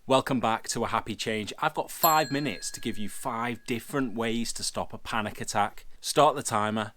Welcome back to A Happy Change. I've got 5 minutes to give you 5 different ways to stop a panic attack. Start the timer.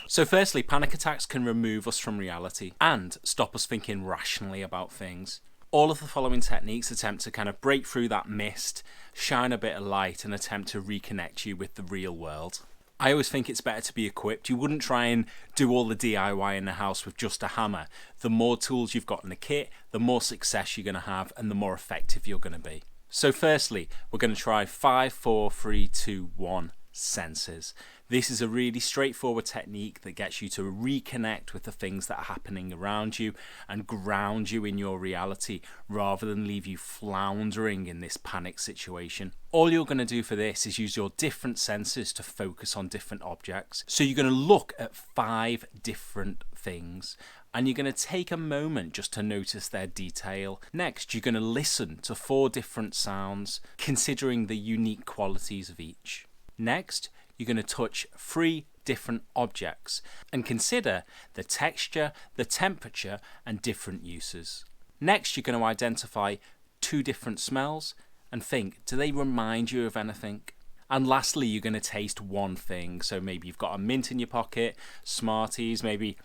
So firstly, panic attacks can remove us from reality and stop us thinking rationally about things. All of the following techniques attempt to kind of break through that mist, shine a bit of light, and attempt to reconnect you with the real world. I always think it's better to be equipped. You wouldn't try and do all the DIY in the house with just a hammer. The more tools you've got in the kit, the more success you're going to have and the more effective you're going to be. So firstly, we're going to try 5, 4, 3, 2, 1 senses. This is a really straightforward technique that gets you to reconnect with the things that are happening around you and ground you in your reality rather than leave you floundering in this panic situation. All you're going to do for this is use your different senses to focus on different objects. So you're going to look at 5 different things and you're going to take a moment just to notice their detail. Next, you're going to listen to 4 different sounds, considering the unique qualities of each. Next, you're going to touch 3 different objects and consider the texture, the temperature, and different uses. Next, you're going to identify 2 different smells and think, do they remind you of anything? And lastly, you're going to taste 1 thing. So maybe you've got a mint in your pocket, Smarties, maybe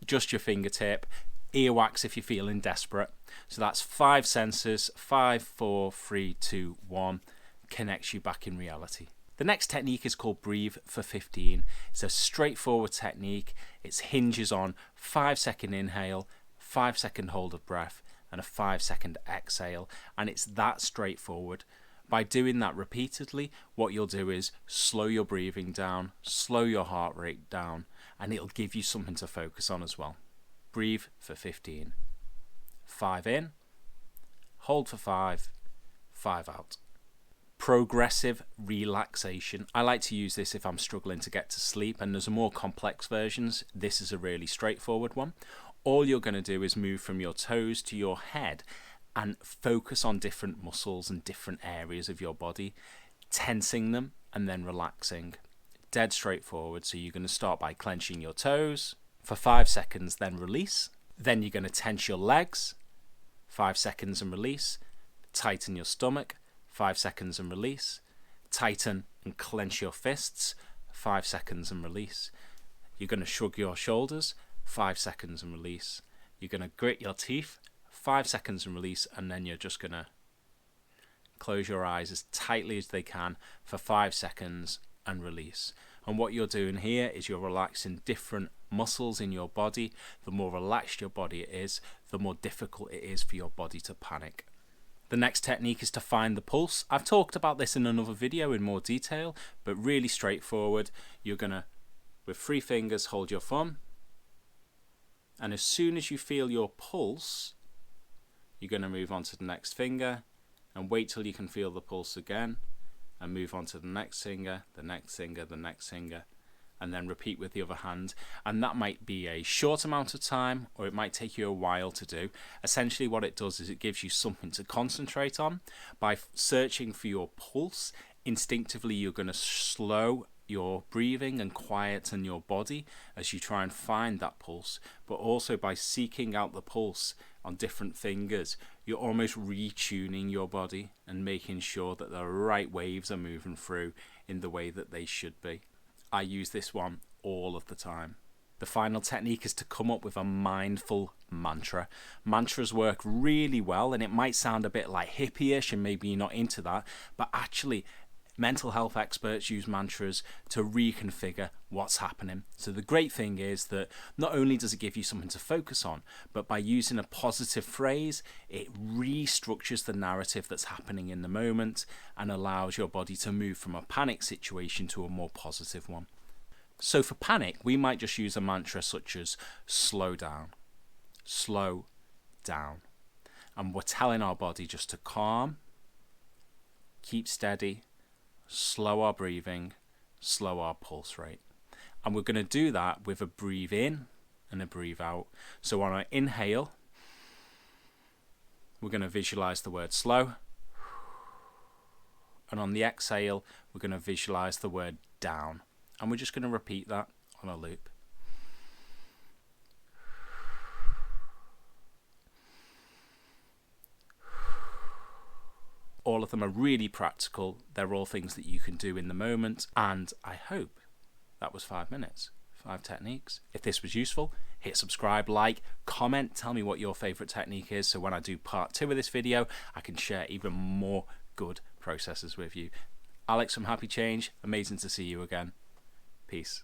just your fingertip, earwax if you're feeling desperate. So that's 5 senses, 5, 4, 3, 2, 1, connects you back in reality. The next technique is called Breathe for 15. It's a straightforward technique. It hinges on 5-second inhale, 5-second hold of breath, and a 5-second exhale. And it's that straightforward. By doing that repeatedly, what you'll do is slow your breathing down, slow your heart rate down, and it'll give you something to focus on as well. Breathe for 15. 5 in, hold for 5, 5 out. Progressive relaxation. I like to use this if I'm struggling to get to sleep, and there's a more complex versions. This is a really straightforward one. All you're going to do is move from your toes to your head and focus on different muscles and different areas of your body, tensing them and then relaxing. Dead straightforward. So you're going to start by clenching your toes for 5 seconds, then release. Then you're going to tense your legs, 5 seconds and release. Tighten your stomach, 5 seconds and release. Tighten and clench your fists, 5 seconds and release. You're going to shrug your shoulders, 5 seconds and release. You're going to grit your teeth, 5 seconds and release, and then you're just going to close your eyes as tightly as they can for 5 seconds and release. And what you're doing here is you're relaxing different muscles in your body. The more relaxed your body is, the more difficult it is for your body to panic. The next technique is to find the pulse. I've talked about this in another video in more detail, but really straightforward. You're going to, with 3 fingers, hold your thumb. And as soon as you feel your pulse, you're going to move on to the next finger and wait till you can feel the pulse again and move on to the next finger, the next finger, the next finger, and then repeat with the other hand. And that might be a short amount of time, or it might take you a while to do. Essentially what it does is it gives you something to concentrate on. By searching for your pulse, instinctively you're going to slow your breathing and quieten your body as you try and find that pulse. But also by seeking out the pulse on different fingers, you're almost retuning your body and making sure that the right waves are moving through in the way that they should be. I use this one all of the time. The final technique is to come up with a mindful mantra. Mantras work really well, and it might sound a bit like hippie-ish and maybe you're not into that, but actually mental health experts use mantras to reconfigure what's happening. So the great thing is that not only does it give you something to focus on, but by using a positive phrase, it restructures the narrative that's happening in the moment and allows your body to move from a panic situation to a more positive one. So for panic, we might just use a mantra such as slow down, slow down. And we're telling our body just to calm, keep steady, slow our breathing, slow our pulse rate. And we're going to do that with a breathe in and a breathe out. So on our inhale, we're going to visualize the word slow. And on the exhale, we're going to visualize the word down. And we're just going to repeat that on a loop. All of them are really practical. They're all things that you can do in the moment. And I hope that was 5 minutes. 5 techniques. If this was useful, hit subscribe, like, comment, tell me what your favorite technique is, so when I do part 2 of this video, I can share even more good processes with you. Alex from Happy Change, amazing to see you again. Peace.